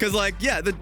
Because like, yeah, the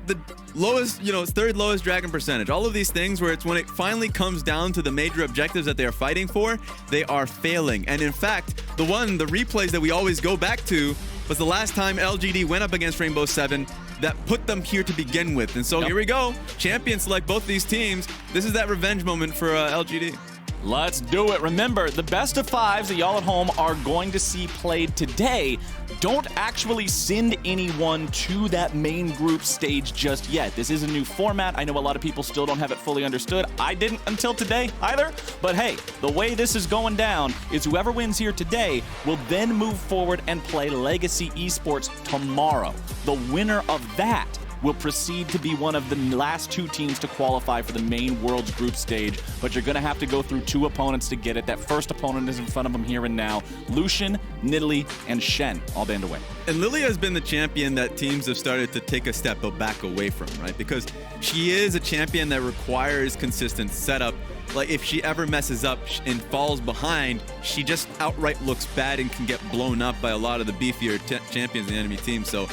lowest, you know, third lowest dragon percentage, all of these things where it's when it finally comes down to the major objectives that they are fighting for, they are failing. And in fact, the replays that we always go back to was the last time LGD went up against Rainbow7 that put them here to begin with. And so here we go. Champions select both these teams. This is that revenge moment for LGD. Let's do it. Remember, the best of fives that y'all at home are going to see played today don't actually send anyone to that main group stage just yet. This is a new format. I know a lot of people still don't have it fully understood. I didn't until today either. But hey, the way this is going down is whoever wins here today will then move forward and play Legacy Esports tomorrow. The winner of that will proceed to be one of the last two teams to qualify for the main Worlds group stage, but you're going to have to go through two opponents to get it. That first opponent is in front of them here and now. Lucian, Nidalee, and Shen all band away. And Lilia has been the champion that teams have started to take a step back away from, right? Because she is a champion that requires consistent setup. Like, if she ever messes up and falls behind, she just outright looks bad and can get blown up by a lot of the beefier champions in the enemy team. So,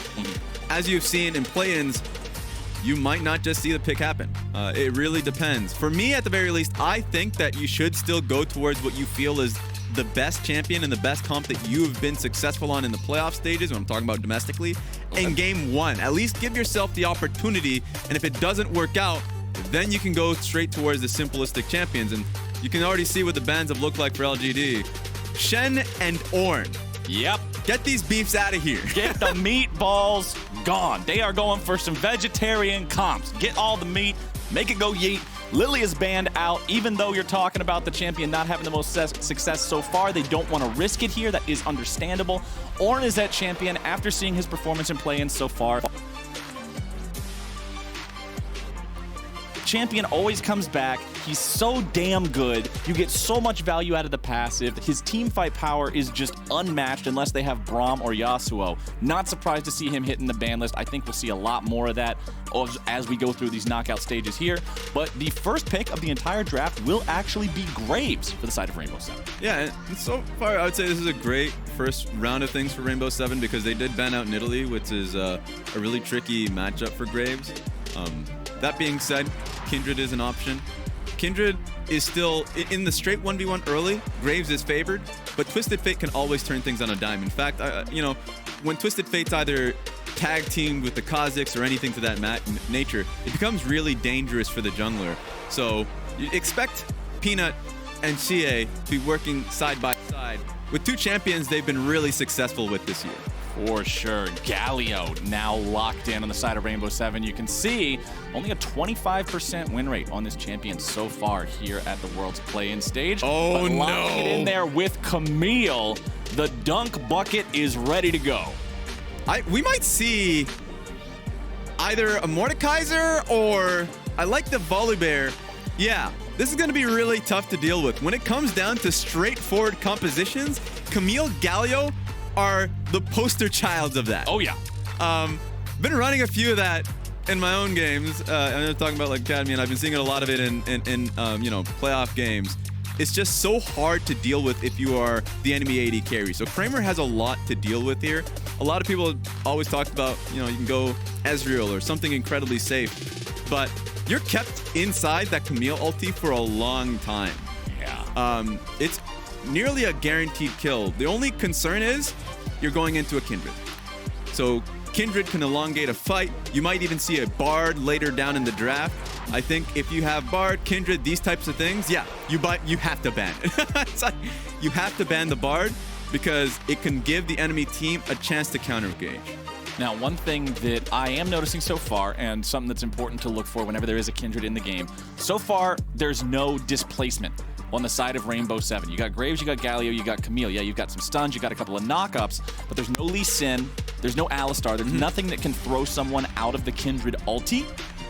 as you've seen in play-ins, you might not just see the pick happen. It really depends. For me, at the very least, I think that you should still go towards what you feel is the best champion and the best comp that you have been successful on in the playoff stages, when I'm talking about domestically, in game one. At least give yourself the opportunity, and if it doesn't work out, then you can go straight towards the simplistic champions. And you can already see what the bans have looked like for LGD. Shen and Ornn. Yep. Get these beefs out of here. Get the meatballs gone. They are going for some vegetarian comps. Get all the meat, make it go yeet. Lily is banned out. Even though you're talking about the champion not having the most success so far, they don't want to risk it here. That is understandable. Ornn is that champion after seeing his performance in play-ins so far. Champion always comes back. He's so damn good. You get so much value out of the passive. His team fight power is just unmatched unless they have Braum or Yasuo. Not surprised to see him hitting the ban list. I think we'll see a lot more of that as we go through these knockout stages here. But the first pick of the entire draft will actually be Graves for the side of Rainbow7. Yeah, and so far I would say this is a great first round of things for Rainbow7 because they did ban out Nidalee, which is a really tricky matchup for Graves. That being said, Kindred is an option. Kindred is still in the straight 1v1 early. Graves is favored, but Twisted Fate can always turn things on a dime. In fact, you know, when Twisted Fate's either tag teamed with the Kha'Zix or anything to that nature, it becomes really dangerous for the jungler. So you expect Peanut and xiye to be working side by side with two champions they've been really successful with this year. For sure. Galio now locked in on the side of Rainbow7. You can see only a 25% win rate on this champion so far here at the World's play-in stage. Oh, but no. Locking it in there with Camille. The dunk bucket is ready to go. We might see either a Mordekaiser or I like the Volibear. Yeah, this is going to be really tough to deal with. When it comes down to straightforward compositions, Camille, Galio are the poster childs of that. Oh, yeah. Been running a few of that in my own games. I'm talking about like Academy, and I've been seeing a lot of it in you know, playoff games. It's just so hard to deal with if you are the enemy AD carry. So Kramer has a lot to deal with here. A lot of people always talked about, you know, you can go Ezreal or something incredibly safe, but you're kept inside that Camille ulti for a long time. Yeah. It's nearly a guaranteed kill. The only concern is you're going into a Kindred. So Kindred can elongate a fight. You might even see a Bard later down in the draft. I think if you have Bard, Kindred, these types of things, yeah, you have to ban it. It's like, you have to ban the Bard because it can give the enemy team a chance to counter engage. Now, one thing that I am noticing so far, and something that's important to look for whenever there is a Kindred in the game, so far, there's no displacement on the side of Rainbow7. You got Graves, you got Galio, you got Camille. Yeah, you've got some stuns, you got a couple of knockups, but there's no Lee Sin, there's no Alistar, there's nothing that can throw someone out of the Kindred ulti,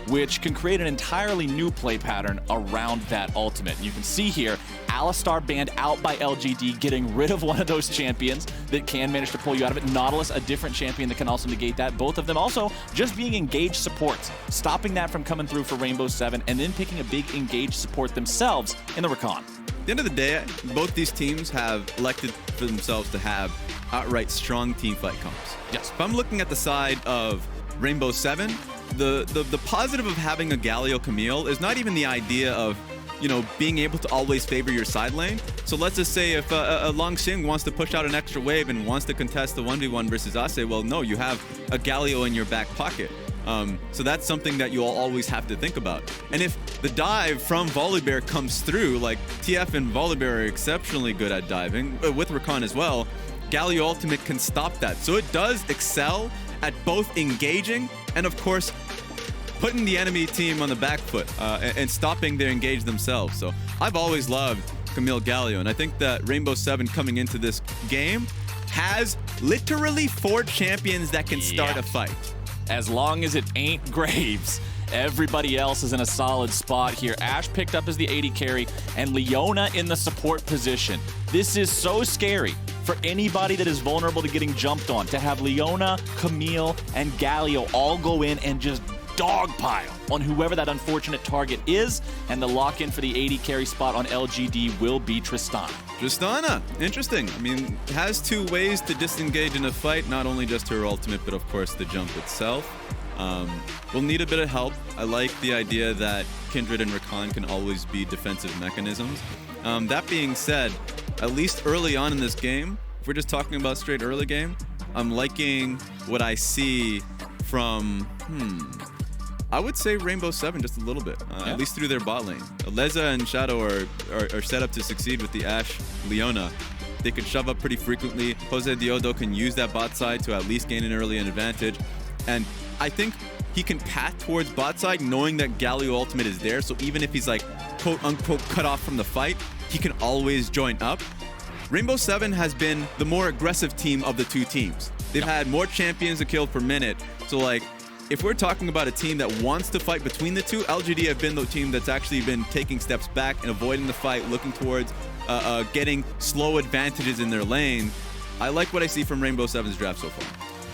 which can create an entirely new play pattern around that ultimate. And you can see here, Alistar banned out by LGD, getting rid of one of those champions that can manage to pull you out of it. Nautilus, a different champion that can also negate that. Both of them also just being engaged supports, stopping that from coming through for Rainbow7, and then picking a big engaged support themselves in the Rakan. At the end of the day, both these teams have elected for themselves to have outright strong team fight comps. Yes. If I'm looking at the side of Rainbow7, the positive of having a Galio Camille is not even the idea of, you know, being able to always favor your side lane. So let's just say if a Langx wants to push out an extra wave and wants to contest the 1v1 versus Acce, well, no, you have a Galio in your back pocket. So that's something that you'll always have to think about. And if the dive from Volibear comes through, like TF and Volibear are exceptionally good at diving, with Rakan as well, Galio Ultimate can stop that. So it does excel at both engaging and, of course, putting the enemy team on the back foot and stopping their engage themselves. So I've always loved Camille Galio, and I think that Rainbow7 coming into this game has literally 4 champions that can start a fight. As long as it ain't Graves, everybody else is in a solid spot here. Ashe picked up as the AD carry and Leona in the support position. This is so scary for anybody that is vulnerable to getting jumped on, to have Leona, Camille, and Galio all go in and just dogpile on whoever that unfortunate target is, and the lock-in for the AD carry spot on LGD will be Tristana. Tristana, interesting. I mean, has 2 ways to disengage in a fight, not only just her ultimate, but of course the jump itself. We'll need a bit of help. I like the idea that Kindred and Rakan can always be defensive mechanisms. That being said, at least early on in this game, if we're just talking about straight early game, I'm liking what I see from, I would say Rainbow7 just a little bit, at least through their bot lane. Leza and Shadow are set up to succeed with the Ashe Leona. They can shove up pretty frequently. Josedeodo can use that bot side to at least gain an early advantage. And I think he can path towards bot side knowing that Galio Ultimate is there. So even if he's like quote unquote cut off from the fight, he can always join up. Rainbow7 has been the more aggressive team of the 2 teams. They've had more champions to kill per minute. So like, if we're talking about a team that wants to fight between the 2, LGD have been the team that's actually been taking steps back and avoiding the fight, looking towards getting slow advantages in their lane. I like what I see from Rainbow7's draft so far.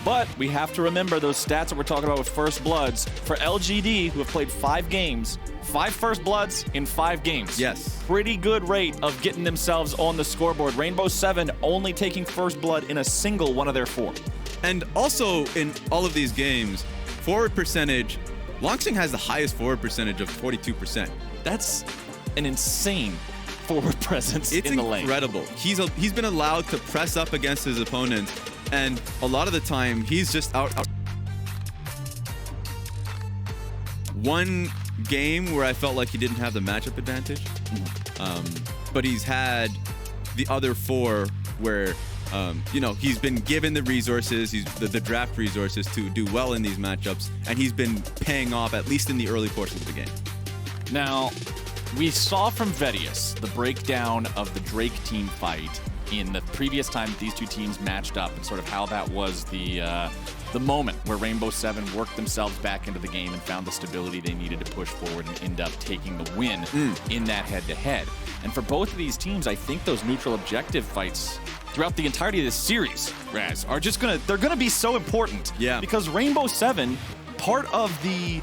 But we have to remember those stats that we're talking about with First Bloods. For LGD, who have played 5 games, 5 First Bloods in 5 games. Yes. Pretty good rate of getting themselves on the scoreboard. Rainbow7 only taking First Blood in a single one of their 4. And also in all of these games, forward percentage, Langx has the highest forward percentage of 42%. That's an insane forward presence in the lane. It's incredible. He's been allowed to press up against his opponents, and a lot of the time he's just out. One game where I felt like he didn't have the matchup advantage, but he's had the other 4 where you know, he's been given the resources, the draft resources to do well in these matchups, and he's been paying off at least in the early portions of the game. Now, we saw from Vedius the breakdown of the Drake team fight in the previous time that these 2 teams matched up, and sort of how that was the moment where Rainbow7 worked themselves back into the game and found the stability they needed to push forward and end up taking the win in that head-to-head. And for both of these teams, I think those neutral objective fights throughout the entirety of this series, Raz, are just they're gonna be so important. Yeah. Because Rainbow7, part of the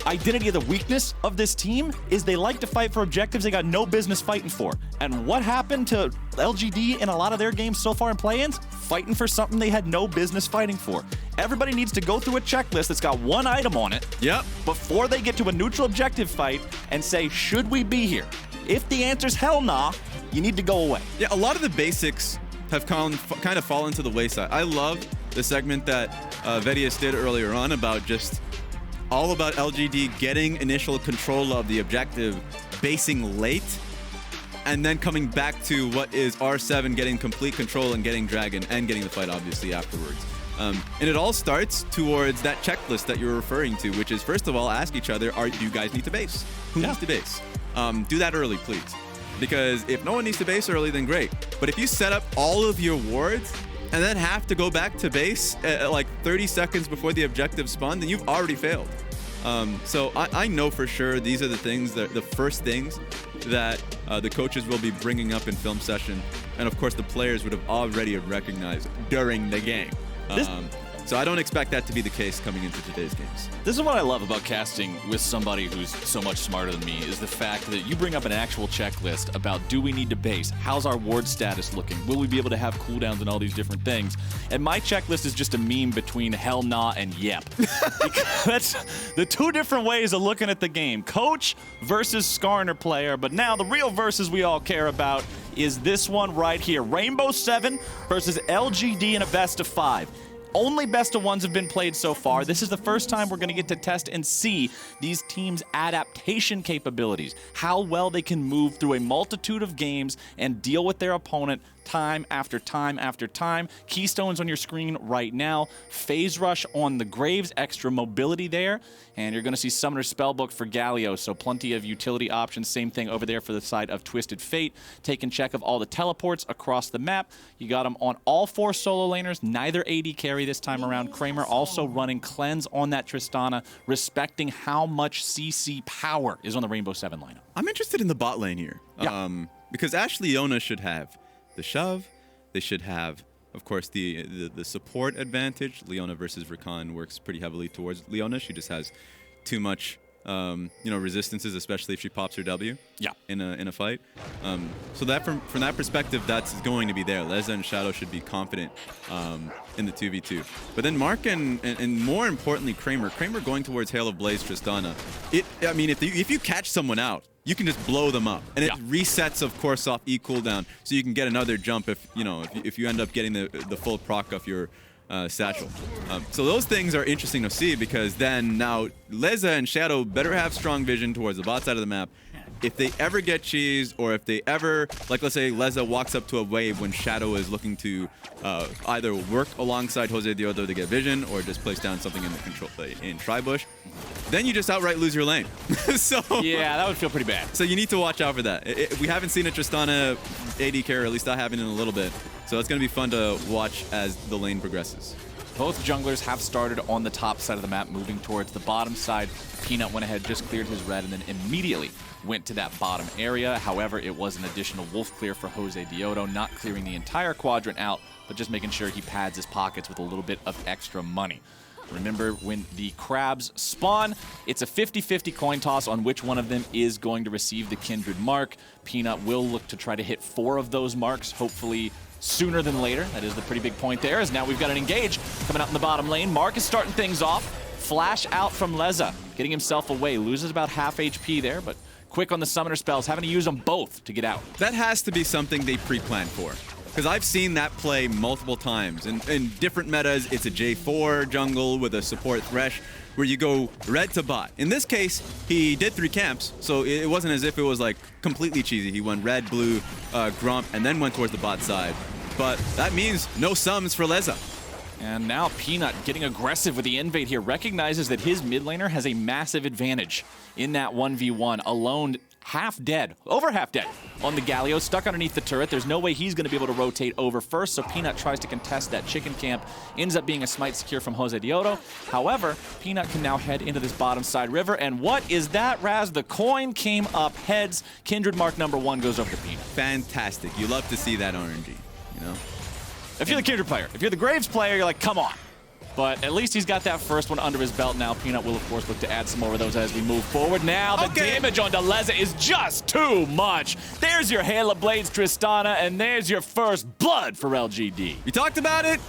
identity of the weakness of this team is they like to fight for objectives they got no business fighting for. And what happened to LGD in a lot of their games so far in play-ins? Fighting for something they had no business fighting for. Everybody needs to go through a checklist that's got 1 item on it before they get to a neutral objective fight and say, should we be here? If the answer's hell nah, you need to go away. Yeah, a lot of the basics have kind of fallen to the wayside. I love the segment that Vedius did earlier on about just all about LGD getting initial control of the objective, basing late, and then coming back to what is R7 getting complete control and getting Dragon and getting the fight obviously afterwards. And it all starts towards that checklist that you're referring to, which is first of all, ask each other, do you guys need to base? Who needs to base? Do that early, please. Because if no one needs to base early, then great. But if you set up all of your wards and then have to go back to base like 30 seconds before the objective spawn, then you've already failed. So I know for sure these are the things, the first things that the coaches will be bringing up in film session. And of course, the players would have already recognized during the game. So I don't expect that to be the case coming into today's games. This is what I love about casting with somebody who's so much smarter than me, is the fact that you bring up an actual checklist about, do we need to base? How's our ward status looking? Will we be able to have cooldowns and all these different things? And my checklist is just a meme between hell nah and yep. Because that's the two different ways of looking at the game. Coach versus Skarner player, but now the real versus we all care about is this one right here. Rainbow7 versus LGD in a best of 5. Only best of 1s have been played so far. This is the first time we're going to get to test and see these teams' adaptation capabilities, how well they can move through a multitude of games and deal with their opponent time after time after time. Keystones on your screen right now. Phase Rush on the Graves, extra mobility there. And you're going to see Summoner Spellbook for Galio, so plenty of utility options. Same thing over there for the side of Twisted Fate. Taking check of all the teleports across the map. You got them on all 4 solo laners, neither AD carry this time around. Kramer also running Cleanse on that Tristana, respecting how much CC power is on the Rainbow7 lineup. I'm interested in the bot lane here. Yeah. Because Ashe Leona should have the shove. They should have, of course, the support advantage. Leona versus Rakan works pretty heavily towards Leona. She just has too much, resistances, especially if she pops her W. Yeah. In a fight. So that from that perspective, that's going to be there. Leza and Shadow should be confident in the 2v2. But then Mark and more importantly Kramer going towards Hail of Blaze Tristana. If you catch someone out, you can just blow them up, and it resets, of course, off E cooldown, so you can get another jump if you end up getting the full proc off your satchel. So those things are interesting to see, because then now Leza and Shadow better have strong vision towards the bot side of the map. If they ever get cheesed, or if they ever, like let's say Leza walks up to a wave when Shadow is looking to either work alongside Josedeodo to get vision, or just place down something in the control in Tribush, then you just outright lose your lane. So yeah, that would feel pretty bad. So you need to watch out for that. We haven't seen a Tristana AD carry, or at least I haven't in a little bit. So it's going to be fun to watch as the lane progresses. Both junglers have started on the top side of the map, moving towards the bottom side. Peanut went ahead, just cleared his red, and then immediately went to that bottom area. However, it was an additional wolf clear for Josedeodo, not clearing the entire quadrant out, but just making sure he pads his pockets with a little bit of extra money. Remember, when the crabs spawn, it's a 50-50 coin toss on which one of them is going to receive the Kindred mark. Peanut will look to try to hit 4 of those marks, hopefully sooner than later. That is the pretty big point there, as now we've got an engage coming out in the bottom lane. Mark is starting things off. Flash out from Leza, getting himself away. Loses about half HP there, but quick on the summoner spells, having to use them both to get out. That has to be something they pre-planned for, because I've seen that play multiple times. In different metas, it's a J4 jungle with a support Thresh, where you go red to bot. In this case, he did 3 camps, so it wasn't as if it was like completely cheesy. He went red, blue, Grump, and then went towards the bot side. But that means no sums for Leza. And now Peanut getting aggressive with the invade here, recognizes that his mid laner has a massive advantage in that 1v1. Alone, half dead, over half dead on the Galio, stuck underneath the turret. There's no way he's going to be able to rotate over first, so Peanut tries to contest that chicken camp. Ends up being a smite secure from Josedeodo. However, Peanut can now head into this bottom side river, and what is that, Raz? The coin came up heads. Kindred mark #1 goes over to Peanut. Fantastic. You love to see that RNG, you know? If you're the Kindred player, if you're the Graves player, you're like, come on. But at least he's got that first one under his belt now. Peanut will, of course, look to add some more of those as we move forward. Now the damage on Leza is just too much. There's your Hail of Blades, Tristana, and there's your first blood for LGD. We talked about it,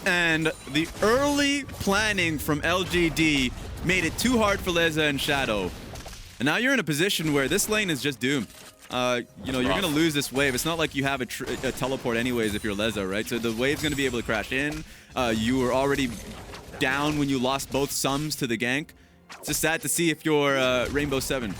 and the early planning from LGD made it too hard for Leza and Shadow. And now you're in a position where this lane is just doomed. You're going to lose this wave. It's not like you have a teleport anyways if you're Leza, right? So the wave's going to be able to crash in. You were already down when you lost both sums to the gank. It's just sad to see if you're Rainbow7.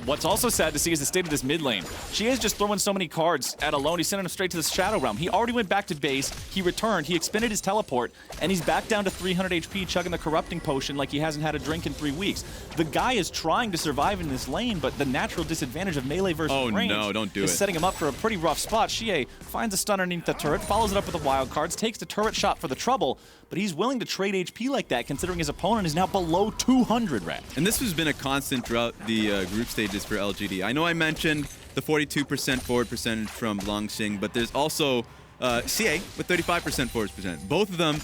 What's also sad to see is the state of this mid lane. She is just throwing so many cards at Alone. He's sending him straight to the Shadow Realm. He already went back to base. He returned. He expended his teleport, and he's back down to 300 HP, chugging the Corrupting Potion like he hasn't had a drink in 3 weeks. The guy is trying to survive in this lane, but the natural disadvantage of melee versus range is setting him up for a pretty rough spot. Xiye finds a stun underneath the turret, follows it up with the wild cards, takes the turret shot for the trouble, but he's willing to trade HP like that, considering his opponent is now below 200 rad. And this has been a constant throughout the group stages for LGD. I know I mentioned the 42% forward percentage from Langx, but there's also xiye with 35% forward percent. Both of them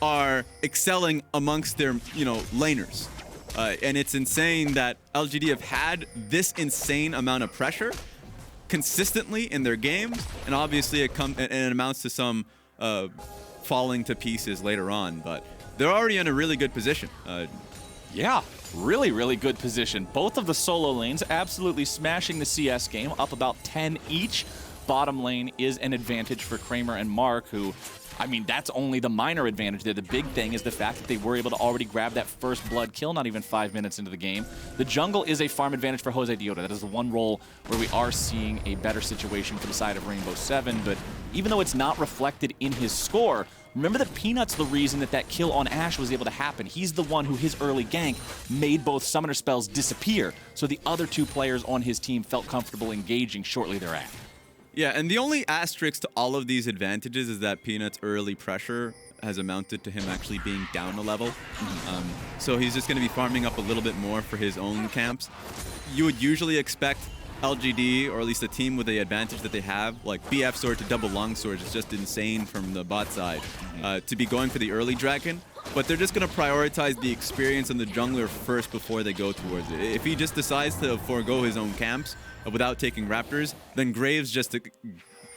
are excelling amongst their, laners. And it's insane that LGD have had this insane amount of pressure consistently in their games, and obviously it amounts to some falling to pieces later on, but they're already in a really good position. Yeah, really, really good position. Both of the solo lanes absolutely smashing the CS game, up about 10 each. Bottom lane is an advantage for Kramer and Mark, who, I mean, that's only the minor advantage there. The big thing is the fact that they were able to already grab that first blood kill not even 5 minutes into the game. The jungle is a farm advantage for Josedeodo. That is the one role where we are seeing a better situation for the side of Rainbow7, but even though it's not reflected in his score, remember that Peanut's the reason that that kill on Ashe was able to happen. He's the one who his early gank made both summoner spells disappear, so the other two players on his team felt comfortable engaging shortly thereafter. Yeah, and the only asterisk to all of these advantages is that Peanut's early pressure has amounted to him actually being down a level. So he's just going to be farming up a little bit more for his own camps. You would usually expect LGD, or at least a team with the advantage that they have, like BF sword to double long swords is just insane from the bot side, to be going for the early dragon. But they're just going to prioritize the experience on the jungler first before they go towards it. If he just decides to forego his own camps without taking raptors, then Graves just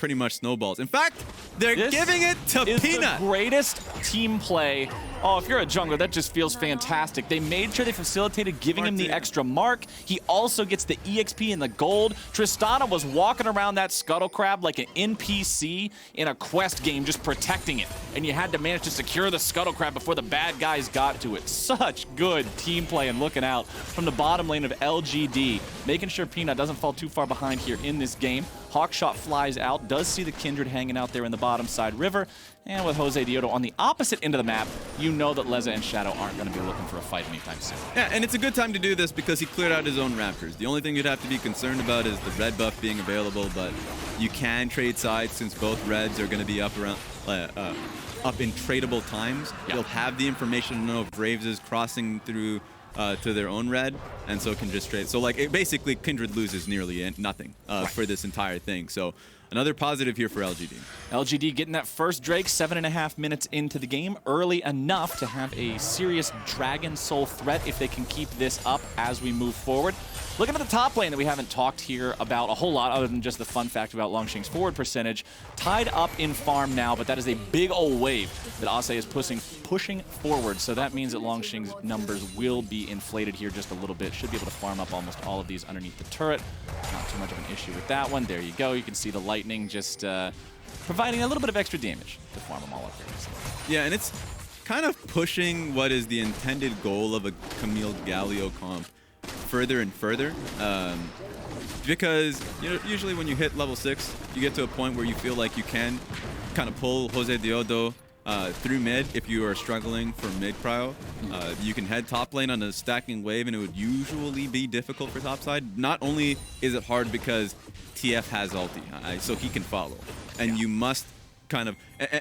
pretty much snowballs. In fact, they're giving it to Peanut. The greatest team play. Oh, if you're a jungler, that just feels fantastic. They made sure they facilitated giving him the extra mark. He also gets the EXP and the gold. Tristana was walking around that scuttle crab like an NPC in a quest game, just protecting it. And you had to manage to secure the scuttle crab before the bad guys got to it. Such good team play and looking out from the bottom lane of LGD, making sure Peanut doesn't fall too far behind here in this game. Hawkshot flies out, does see the Kindred hanging out there in the bottom side river, and with Josedeodo on the opposite end of the map, you know that Leza and Shadow aren't going to be looking for a fight anytime soon. Yeah, and it's a good time to do this because he cleared out his own raptors. The only thing you'd have to be concerned about is the red buff being available, but you can trade sides since both reds are going to be up around up in tradable times. You'll have the information to know if Graves is crossing through to their own red, and so can just trade. So like basically Kindred loses nearly nothing for this entire thing. So another positive here for LGD. LGD getting that first Drake 7.5 minutes into the game, early enough to have a serious Dragon Soul threat if they can keep this up as we move forward. Looking at the top lane that we haven't talked here about a whole lot other than just the fun fact about Langx's forward percentage. Tied up in farm now, but that is a big old wave that Acce is pushing forward. So that means that Langx's numbers will be inflated here just a little bit. Should be able to farm up almost all of these underneath the turret. Not too much of an issue with that one. There you go. You can see the lightning just providing a little bit of extra damage to farm them all up here. Yeah, and it's kind of pushing what is the intended goal of a Camille Galio comp further and further, because usually when you hit level 6, you get to a point where you feel like you can kind of pull Josedeodo through mid if you are struggling for mid cryo. You can head top lane on a stacking wave, and it would usually be difficult for topside. Not only is it hard because TF has ulti, so he can follow, and you must kind of,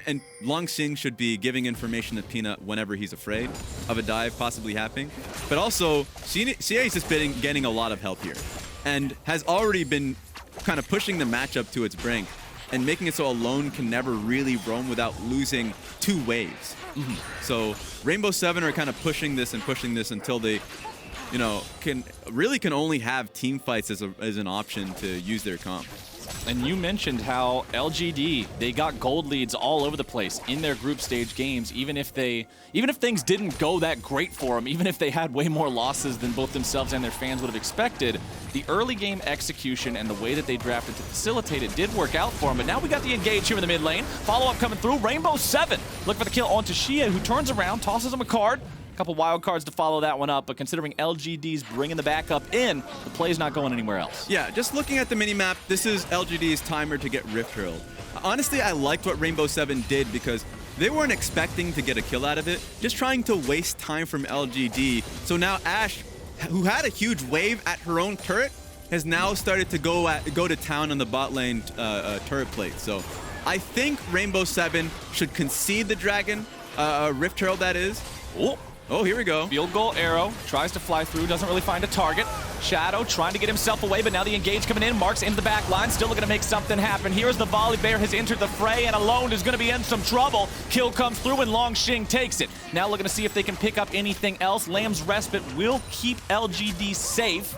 and Langx should be giving information to Peanut whenever he's afraid of a dive possibly happening. But also, xiye is just getting a lot of help here, and has already been kind of pushing the matchup to its brink, and making it so alone can never really roam without losing 2 waves. So Rainbow7 are kind of pushing this until they, can only have team fights as an option to use their comp. And you mentioned how LGD, they got gold leads all over the place in their group stage games, even if things didn't go that great for them, even if they had way more losses than both themselves and their fans would have expected. The early game execution and the way that they drafted to facilitate it did work out for them. But now we got the engage here in the mid lane. Follow-up coming through. Rainbow7 look for the kill onto xiye, who turns around, tosses him a card. Couple wild cards to follow that one up, but considering LGD's bringing the backup in, the play's not going anywhere else. Yeah, just looking at the minimap, this is LGD's timer to get Rift Hurled. Honestly, I liked what Rainbow7 did because they weren't expecting to get a kill out of it, just trying to waste time from LGD. So now Ashe, who had a huge wave at her own turret, has now started to go to town on the bot lane turret plate. So I think Rainbow7 should concede the dragon, Rift Herald that is. Oh. Oh, here we go. Field goal arrow, tries to fly through, doesn't really find a target. Shadow trying to get himself away, but now the engage coming in. Marks into the back line, still looking to make something happen. Here's the Volibear has entered the fray, and alone is going to be in some trouble. Kill comes through, and Langx takes it. Now looking to see if they can pick up anything else. Lamb's Respite will keep LGD safe.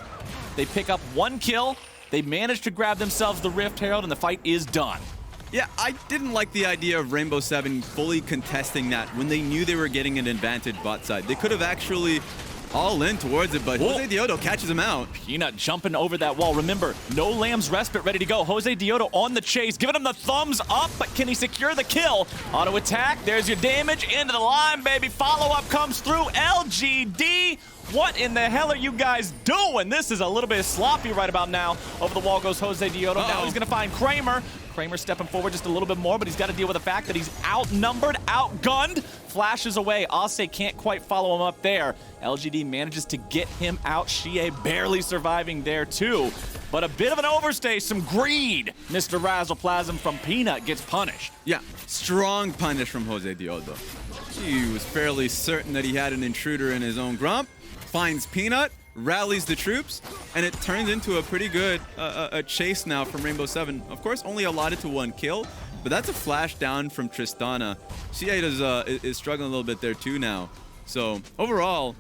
They pick up 1 kill. They manage to grab themselves the Rift Herald, and the fight is done. Yeah, I didn't like the idea of Rainbow7 fully contesting that when they knew they were getting an advantage bot side. They could have actually all in towards it, but Josedeodo catches him out. Peanut jumping over that wall. Remember, no Lamb's Respite ready to go. Josedeodo on the chase, giving him the thumbs up, but can he secure the kill? Auto attack, there's your damage, into the line, baby. Follow-up comes through, LGD. What in the hell are you guys doing? This is a little bit sloppy right about now. Over the wall goes Josedeodo. Now he's gonna find Kramer. Kramer stepping forward just a little bit more, but he's got to deal with the fact that he's outnumbered, outgunned. Flashes away. Acce can't quite follow him up there. LGD manages to get him out. xiye barely surviving there too. But a bit of an overstay, some greed. Mr. Razzleplasm from Peanut gets punished. Yeah, strong punish from Josedeodo. He was fairly certain that he had an intruder in his own grump. Finds Peanut, rallies the troops, and it turns into a pretty good chase now from Rainbow7. Of course, only allotted to 1 kill, but that's a flash down from Tristana. xiye is struggling a little bit there too now. So overall,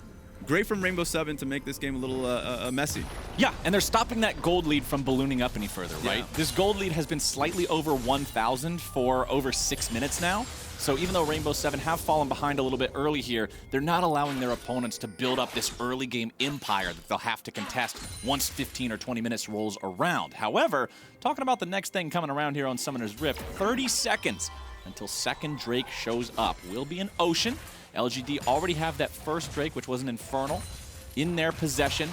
great from Rainbow7 to make this game a little messy. Yeah, and they're stopping that gold lead from ballooning up any further, right? Yeah. This gold lead has been slightly over 1,000 for over 6 minutes now. So even though Rainbow7 have fallen behind a little bit early here, they're not allowing their opponents to build up this early game empire that they'll have to contest once 15 or 20 minutes rolls around. However, talking about the next thing coming around here on Summoner's Rift, 30 seconds until second Drake shows up. Will be an Ocean. LGD already have that first Drake, which was an Infernal, in their possession.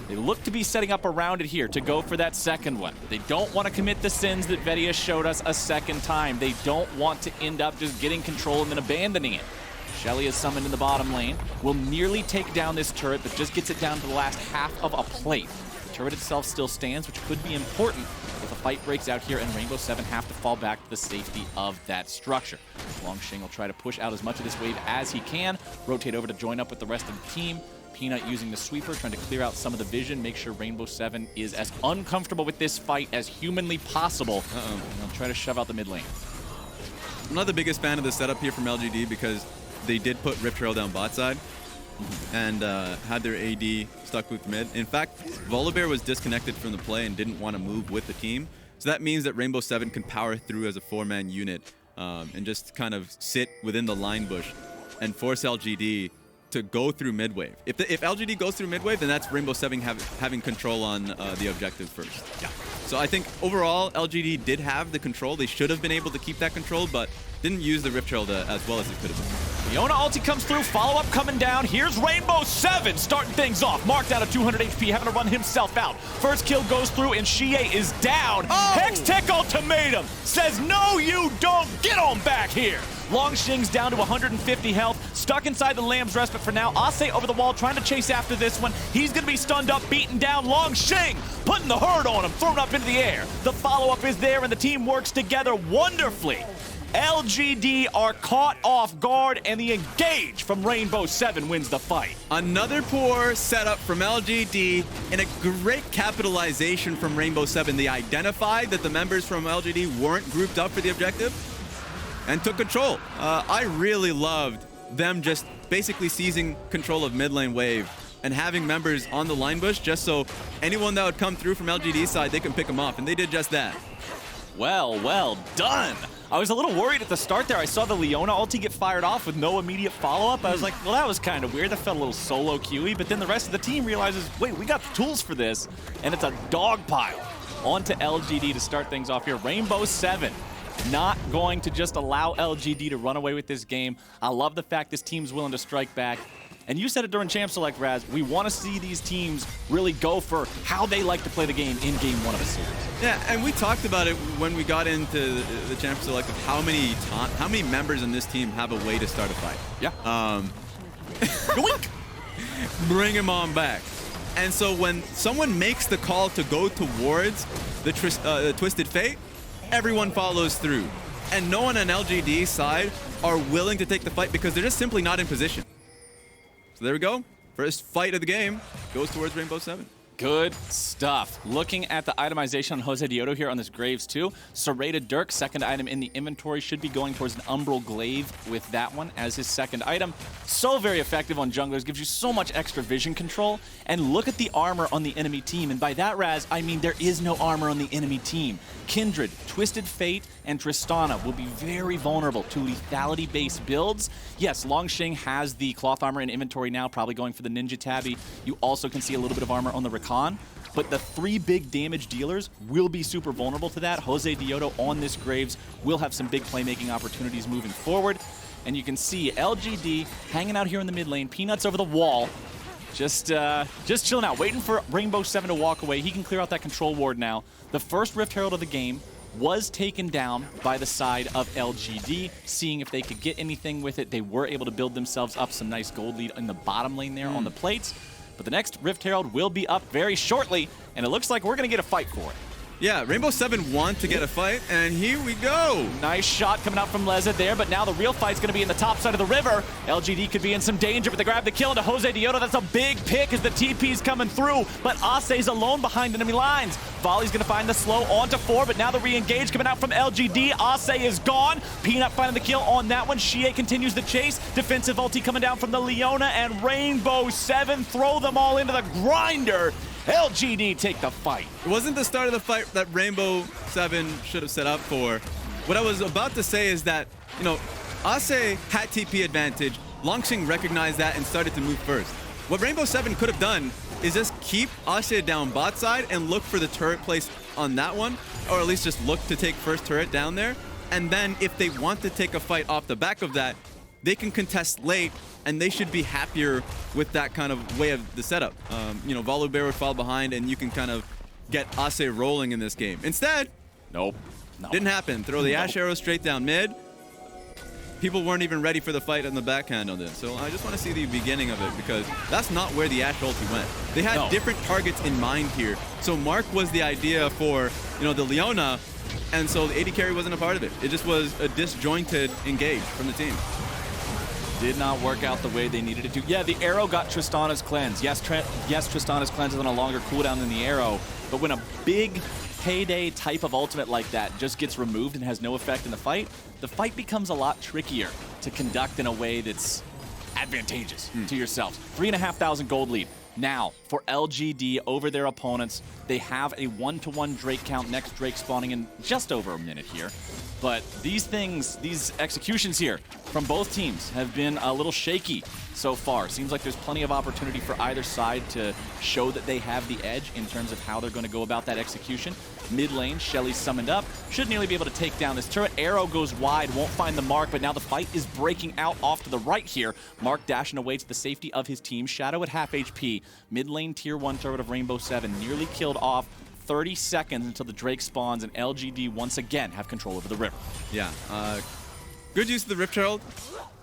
They look to be setting up around it here to go for that second one. They don't want to commit the sins that Vedia showed us a second time. They don't want to end up just getting control and then abandoning it. Shelly is summoned in the bottom lane. Will nearly take down this turret, but just gets it down to the last half of a plate. The turret itself still stands, which could be important if a fight breaks out here and Rainbow7 have to fall back to the safety of that structure. Langx will try to push out as much of this wave as he can, rotate over to join up with the rest of the team. Peanut using the sweeper, trying to clear out some of the vision, make sure Rainbow7 is as uncomfortable with this fight as humanly possible. And they'll try to shove out the mid lane. I'm not the biggest fan of the setup here from LGD because they did put Rift Trail down bot side and had their AD stuck with mid. In fact, Volibear was disconnected from the play and didn't want to move with the team. So that means that Rainbow7 can power through as a 4-man unit and just kind of sit within the line bush and force LGD to go through mid wave. If LGD goes through mid wave, then that's Rainbow7 having control on the objective first. Yeah. So I think overall, LGD did have the control. They should have been able to keep that control, but didn't use the Rift Herald as well as it could have been. Leona ulti comes through, follow-up coming down. Here's Rainbow7 starting things off. Marked out at 200 HP, having to run himself out. First kill goes through, and xiye is down. Hextech ultimatum says, no, you don't. Get on back here. Langx down to 150 health, stuck inside the Lamb's Respite for now. Acce over the wall, trying to chase after this one. He's going to be stunned up, beaten down. Langx putting the hurt on him, thrown up into the air. The follow-up is there, and the team works together wonderfully. LGD are caught off guard, and the engage from Rainbow7 wins the fight. Another poor setup from LGD and a great capitalization from Rainbow7. They identified that the members from LGD weren't grouped up for the objective and took control. I really loved them just basically seizing control of mid lane wave and having members on the line bush just so anyone that would come through from LGD's side, they can pick them off, and they did just that. Well done. I was a little worried at the start there. I saw the Leona ulti get fired off with no immediate follow-up. I was like, well, that was kind of weird. That felt a little solo queuey, but then the rest of the team realizes, wait, we got the tools for this, and it's a dog pile. On to LGD to start things off here. Rainbow7 not going to just allow LGD to run away with this game. I love the fact this team's willing to strike back. And you said it during Champ Select, Raz, we want to see these teams really go for how they like to play the game in game one of a series. Yeah, and we talked about it when we got into the Champ Select of how many members in this team have a way to start a fight. Yeah. Bring him on back. And so when someone makes the call to go towards the Twisted Fate, everyone follows through. And no one on LGD's side are willing to take the fight because they're just simply not in position. So there we go. First fight of the game goes towards Rainbow7. Good stuff. Looking at the itemization on Josedeodo here on this Graves too. Serrated Dirk, second item in the inventory, should be going towards an Umbral Glaive with that one as his second item. So very effective on junglers, gives you so much extra vision control. And look at the armor on the enemy team. And by that, Raz, I mean there is no armor on the enemy team. Kindred, Twisted Fate, and Tristana will be very vulnerable to lethality-based builds. Yes, Langx has the cloth armor in inventory now, probably going for the Ninja Tabby. You also can see a little bit of armor on the Rakan, but the 3 big damage dealers will be super vulnerable to that. Josedeodo on this Graves will have some big playmaking opportunities moving forward. And you can see LGD hanging out here in the mid lane, Peanuts over the wall, just chilling out, waiting for Rainbow7 to walk away. He can clear out that control ward now. The first Rift Herald of the game was taken down by the side of LGD, seeing if they could get anything with it. They were able to build themselves up some nice gold lead in the bottom lane there on the plates. But the next Rift Herald will be up very shortly, and it looks like we're going to get a fight for it. Yeah, Rainbow7 want to get a fight, and here we go. Nice shot coming out from Leza there, but now the real fight's going to be in the top side of the river. LGD could be in some danger, but they grab the kill into Josedeodo. That's a big pick as the TP's coming through, but Acce's alone behind enemy lines. Volley's going to find the slow onto 4, but now the re-engage coming out from LGD. Acce is gone. Peanut finding the kill on that one. xiye continues the chase. Defensive ulti coming down from the Leona, and Rainbow7 throw them all into the grinder. LGD take the fight. It wasn't the start of the fight that Rainbow7 should have set up for. What I was about to say is that, you know, Ashe had TP advantage. Langx recognized that and started to move first. What Rainbow7 could have done is just keep Ashe down bot side and look for the turret placed on that one, or at least just look to take first turret down there. And then if they want to take a fight off the back of that, they can contest late, and they should be happier with that kind of way of the setup. You know, Volibear would fall behind, and you can kind of get Ashe rolling in this game. Instead, nope. Didn't happen. Throw the Ashe arrow straight down mid. People weren't even ready for the fight on the backhand on this. So I just want to see the beginning of it, because that's not where the Ashe ulti went. They had different targets in mind here. So Mark was the idea for, you know, the Leona, and so the AD carry wasn't a part of it. It just was a disjointed engage from the team. Did not work out the way they needed it to. Yeah, the arrow got Tristana's cleanse. Yes, Tristana's cleanse is on a longer cooldown than the arrow, but when a big payday type of ultimate like that just gets removed and has no effect in the fight becomes a lot trickier to conduct in a way that's advantageous to yourselves. 3,500 gold lead. Now, for LGD over their opponents, they have a 1-to-1 Drake count, next Drake spawning in just over a minute here. But these things, these executions here from both teams have been a little shaky so far. Seems like there's plenty of opportunity for either side to show that they have the edge in terms of how they're going to go about that execution. Mid lane, Shelly's summoned up. Should nearly be able to take down this turret. Arrow goes wide, won't find the Mark, but now the fight is breaking out off to the right here. Mark dashing away to the safety of his team. Shadow at half HP. Mid lane tier 1 turret of Rainbow7 nearly killed off. 30 seconds until the Drake spawns, and LGD once again have control over the river. Yeah, good use of the Rift Herald,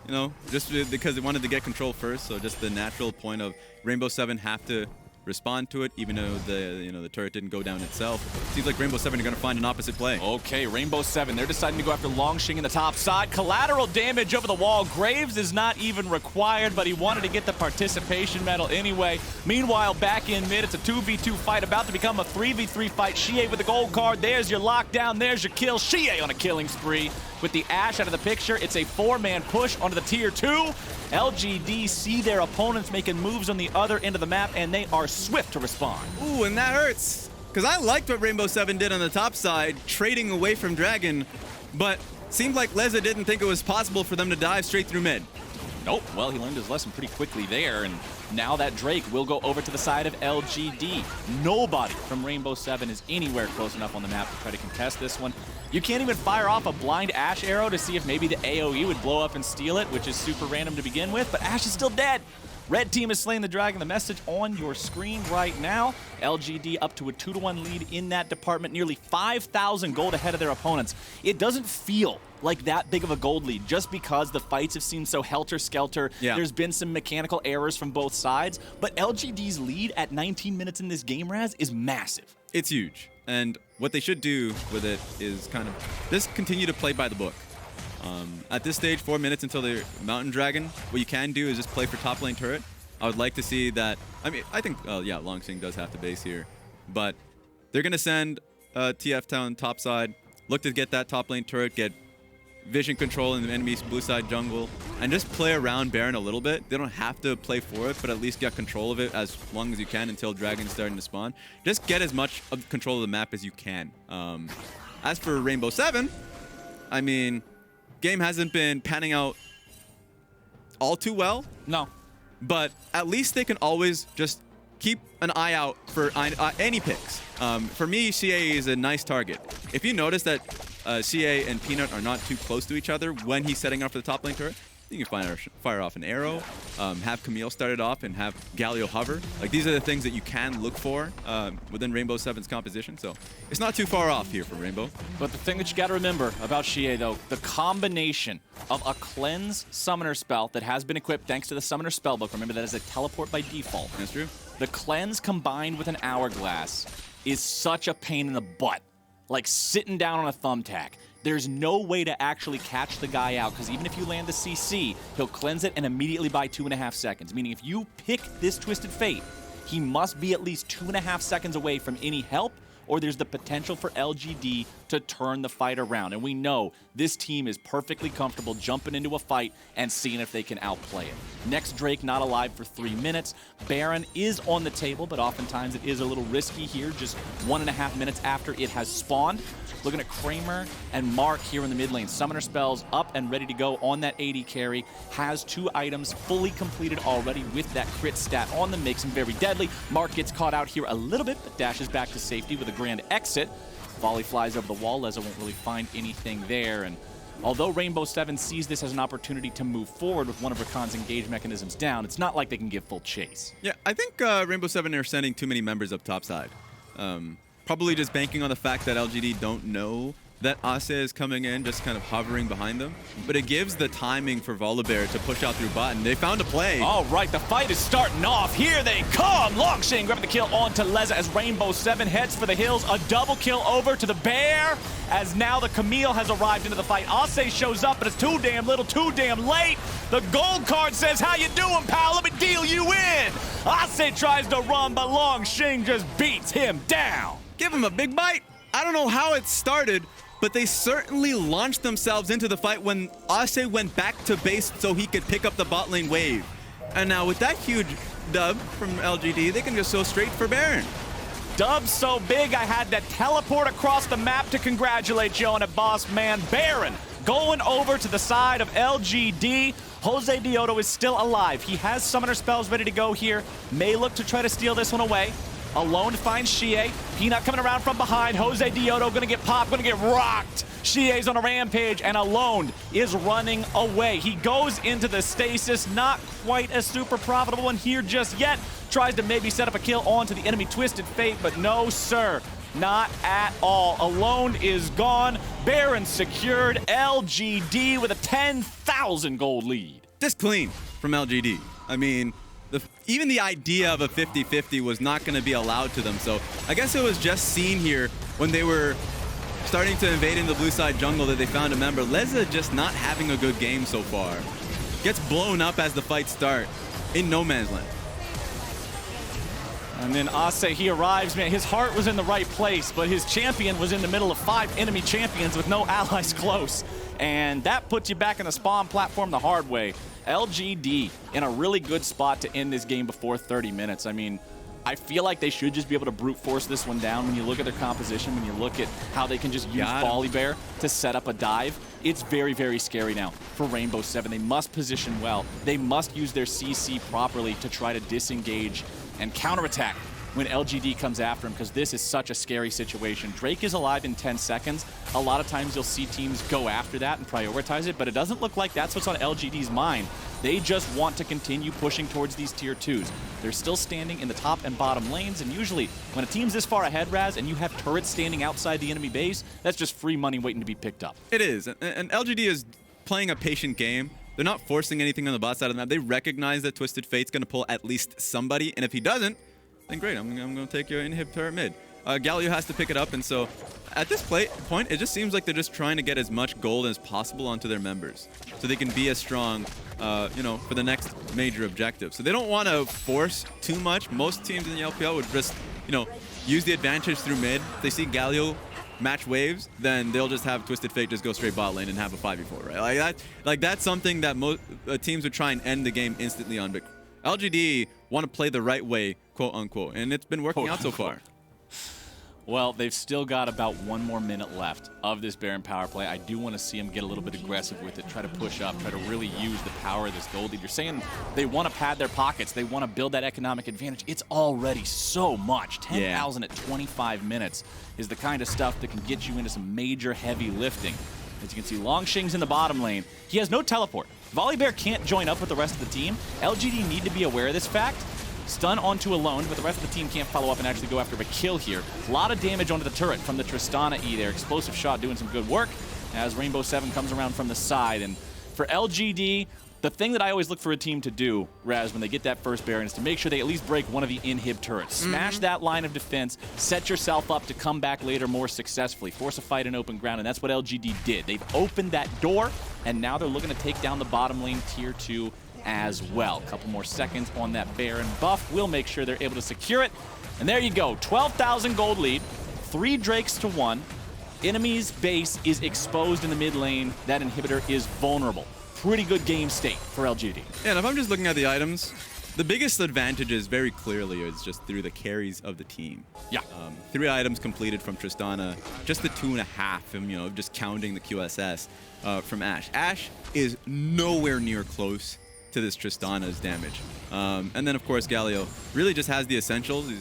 you know, just because they wanted to get control first, so just the natural point of Rainbow7 have to respond to it, even though the turret didn't go down itself. Seems like Rainbow7 are going to find an opposite play. Okay, Rainbow7, they're deciding to go after Langx in the top side. Collateral damage over the wall. Graves is not even required, but he wanted to get the participation medal anyway. Meanwhile, back in mid, it's a 2v2 fight about to become a 3v3 fight. xiye with the gold card. There's your lockdown. There's your kill. xiye on a killing spree. With the Ashe out of the picture, it's a 4-man push onto the tier 2. LGD see their opponents making moves on the other end of the map, and they are swift to respond. Ooh, and that hurts. Because I liked what Rainbow7 did on the top side, trading away from Dragon, but seemed like Leza didn't think it was possible for them to dive straight through mid. Nope. Well, he learned his lesson pretty quickly there, and now that Drake will go over to the side of LGD. Nobody from Rainbow7 is anywhere close enough on the map to try to contest this one. You can't even fire off a blind Ashe arrow to see if maybe the AoE would blow up and steal it, which is super random to begin with, but Ashe is still dead. Red team is slaying the dragon. The message on your screen right now. LGD up to a 2-to-1 lead in that department, nearly 5,000 gold ahead of their opponents. It doesn't feel like that big of a gold lead just because the fights have seemed so helter-skelter. Yeah. There's been some mechanical errors from both sides, but LGD's lead at 19 minutes in this game, Raz, is massive. It's huge, and what they should do with it is kind of just continue to play by the book. At this stage, 4 minutes until the Mountain Dragon, what you can do is just play for top lane turret, I would like to see that. I mean, I think, yeah, Langx does have to base here. But they're going to send TF Town topside, look to get that top lane turret, get vision control in the enemy's blue side jungle, and just play around Baron a little bit. They don't have to play for it, but at least get control of it as long as you can until Dragon's starting to spawn. Just get as much of control of the map as you can. As for Rainbow7, I mean, game hasn't been panning out all too well. No. But at least they can always just keep an eye out for any picks. For me, xiye is a nice target. If you notice that xiye and Peanut are not too close to each other when he's setting off the top lane turret, you can fire off an arrow, have Camille start it off, and have Galio hover. Like, these are the things that you can look for within Rainbow7's composition. So it's not too far off here for Rainbow. But the thing that you got to remember about xiye, though, the combination of a cleanse summoner spell that has been equipped thanks to the summoner spellbook. Remember, that is a teleport by default. That's true. The cleanse combined with an hourglass is such a pain in the butt. Like sitting down on a thumbtack. There's no way to actually catch the guy out, because even if you land the CC, he'll cleanse it and immediately buy 2.5 seconds. Meaning if you pick this Twisted Fate, he must be at least 2.5 seconds away from any help, or there's the potential for LGD to turn the fight around. And we know this team is perfectly comfortable jumping into a fight and seeing if they can outplay it. Next Drake not alive for 3 minutes. Baron is on the table, but oftentimes it is a little risky here, just 1.5 minutes after it has spawned. Looking at Kramer and Mark here in the mid lane. Summoner spells up and ready to go on that AD carry. Has 2 items fully completed already with that crit stat on them. Makes him very deadly. Mark gets caught out here a little bit, but dashes back to safety with a grand exit. Volley flies over the wall. Leza won't really find anything there. And although Rainbow7 sees this as an opportunity to move forward with one of Rakan's engage mechanisms down, it's not like they can give full chase. Yeah, I think Rainbow7 are sending too many members up topside. Probably just banking on the fact that LGD don't know that Ashe is coming in, just kind of hovering behind them. But it gives the timing for Volibear to push out through bot, and they found a play. All right, the fight is starting off. Here they come. Langx grabbing the kill onto Leza as Rainbow7 heads for the hills. A double kill over to the bear, as now the Camille has arrived into the fight. Ashe shows up, but it's too damn little, too damn late. The gold card says, how you doing, pal? Let me deal you in. Ashe tries to run, but Langx just beats him down. Give him a big bite. I don't know how it started, but they certainly launched themselves into the fight when Ashe went back to base so he could pick up the bot lane wave. And now with that huge dub from LGD, they can just go straight for Baron. Dub so big, I had to teleport across the map to congratulate you on it, boss man. Baron going over to the side of LGD. Josedeodo is still alive. He has summoner spells ready to go here. May look to try to steal this one away. Alone finds xiye. Peanut coming around from behind. Josedeodo gonna get popped, gonna get rocked. Xiye's on a rampage, and Alone is running away. He goes into the stasis, not quite a super profitable one here just yet. Tries to maybe set up a kill onto the enemy Twisted Fate, but no, sir. Not at all. Alone is gone. Baron secured. LGD with a 10,000 gold lead. Just clean from LGD. I mean, even the idea of a 50-50 was not going to be allowed to them. So I guess it was just seen here when they were starting to invade in the blue side jungle that they found a member. Leza just not having a good game so far. Gets blown up as the fights start in no man's land. And then Ashe, he arrives, man, his heart was in the right place, but his champion was in the middle of 5 enemy champions with no allies close. And that puts you back in the spawn platform the hard way. LGD in a really good spot to end this game before 30 minutes. I mean, I feel like they should just be able to brute force this one down. When you look at their composition, when you look at how they can just use Volibear to set up a dive, it's very, very scary now for Rainbow7. They must position well. They must use their CC properly to try to disengage and counterattack when LGD comes after him, because this is such a scary situation. Drake is alive in 10 seconds. A lot of times you'll see teams go after that and prioritize it, but it doesn't look like that's what's on LGD's mind. They just want to continue pushing towards these tier 2s. They're still standing in the top and bottom lanes, and usually when a team's this far ahead, Raz, and you have turrets standing outside the enemy base, that's just free money waiting to be picked up. It is, and LGD is playing a patient game. They're not forcing anything on the bot side of the map. They recognize that Twisted Fate's going to pull at least somebody, and if he doesn't, then great, I'm going to take your inhib turret mid. Galio has to pick it up, and so at this point, it just seems like they're just trying to get as much gold as possible onto their members, so they can be as strong, you know, for the next major objective. So they don't want to force too much. Most teams in the LPL would just, you know, use the advantage through mid. If they see Galio match waves, then they'll just have Twisted Fate just go straight bot lane and have a 5v4, right? Like that's something that most teams would try and end the game instantly on. But LGD want to play the right way, quote unquote, and it's been working out so far. Well, they've still got about 1 more minute left of this Baron power play. I do want to see them get a little bit aggressive with it, try to push up, try to really use the power of this gold lead. You're saying they want to pad their pockets, they want to build that economic advantage. It's already so much. 10,000 at 25 minutes is the kind of stuff that can get you into some major heavy lifting. As you can see, Langx's in the bottom lane. He has no teleport. Volibear can't join up with the rest of the team. LGD need to be aware of this fact. Stun onto alone, but the rest of the team can't follow up and actually go after a kill here. A lot of damage onto the turret from the Tristana E there. Explosive shot doing some good work as Rainbow7 comes around from the side. And for LGD, the thing that I always look for a team to do, Raz, when they get that first Baron, is to make sure they at least break one of the inhib turrets. Smash that line of defense, set yourself up to come back later more successfully. Force a fight in open ground, and that's what LGD did. They've opened that door, and now they're looking to take down the bottom lane tier 2 as well. A couple more seconds on that Baron buff. We'll make sure they're able to secure it. And there you go. 12,000 gold lead. 3 Drakes to 1. Enemy's base is exposed in the mid lane. That inhibitor is vulnerable. Pretty good game state for LGD. Yeah, and if I'm just looking at the items, the biggest advantages very clearly is just through the carries of the team. Yeah. 3 items completed from Tristana, just the 2.5, you know, just counting the QSS from Ashe. Ashe is nowhere near close to this Tristana's damage. And then, of course, Galio really just has the essentials. He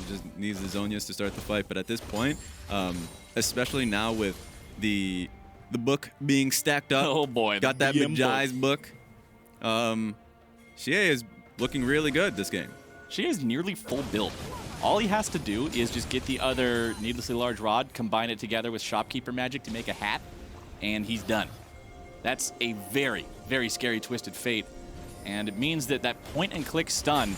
just needs the Zonias to start the fight. But at this point, especially now with the book being stacked up, oh boy, got that Majai's book, xiye is looking really good this game. Xiye is nearly full build. All he has to do is just get the other needlessly large rod, combine it together with shopkeeper magic to make a hat, and he's done. That's a very, very scary Twisted Fate. And it means that that point-and-click stun,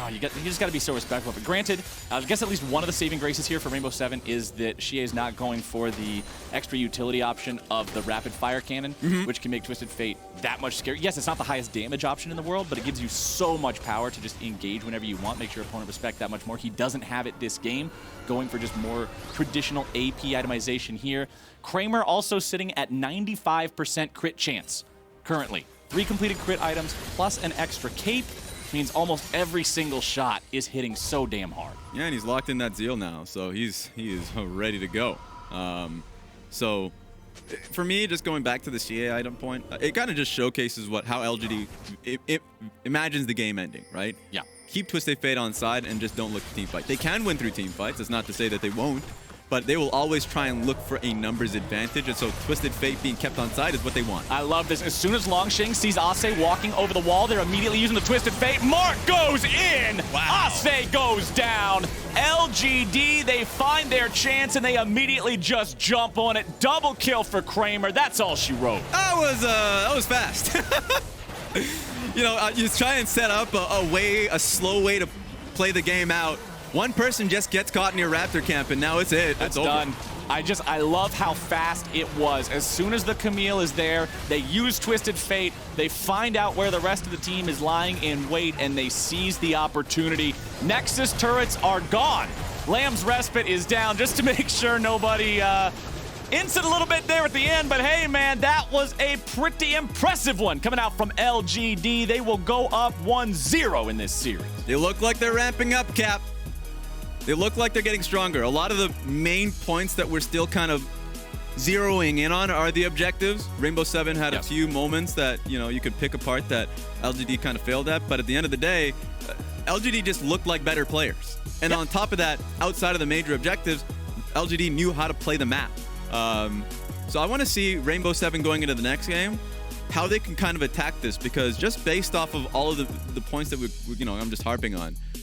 you just got to be so respectful. But granted, I guess at least one of the saving graces here for Rainbow7 is that xiye is not going for the extra utility option of the rapid fire cannon, which can make Twisted Fate that much scarier. Yes, it's not the highest damage option in the world, but it gives you so much power to just engage whenever you want, makes your opponent respect that much more. He doesn't have it this game, going for just more traditional AP itemization here. Kramer also sitting at 95% crit chance currently. 3 completed crit items plus an extra cape means almost every single shot is hitting so damn hard. Yeah, and he's locked in that Zeal now, so he is ready to go. So for me, just going back to the xiye item point, it kind of just showcases how LGD it imagines the game ending, right? Yeah. Keep Twisted Fate on side and just don't look to team fight. They can win through team fights. It's not to say that they won't, but they will always try and look for a numbers advantage, and so Twisted Fate being kept on side is what they want. I love this. As soon as Langx sees Acce walking over the wall, they're immediately using the Twisted Fate. Mark goes in! Wow. Acce goes down! LGD, they find their chance, and they immediately just jump on it. Double kill for Kramer. That's all she wrote. That was fast. You know, you try and set up a slow way to play the game out. One person just gets caught near Raptor camp, and now it's it. That's done. I love how fast it was. As soon as the Camille is there, they use Twisted Fate, they find out where the rest of the team is lying in wait, and they seize the opportunity. Nexus turrets are gone. Lamb's Respite is down just to make sure nobody instant a little bit there at the end, but hey man, that was a pretty impressive one coming out from LGD. They will go up 1-0 in this series. They look like they're ramping up, Cap. They look like they're getting stronger. A lot of the main points that we're still kind of zeroing in on are the objectives. Rainbow7 had a few moments that, you know, you could pick apart that LGD kind of failed at, but at the end of the day, LGD just looked like better players. And on top of that, outside of the major objectives, LGD knew how to play the map. So I want to see Rainbow7 going into the next game, how they can kind of attack this, because just based off of all of the points that I'm just harping on,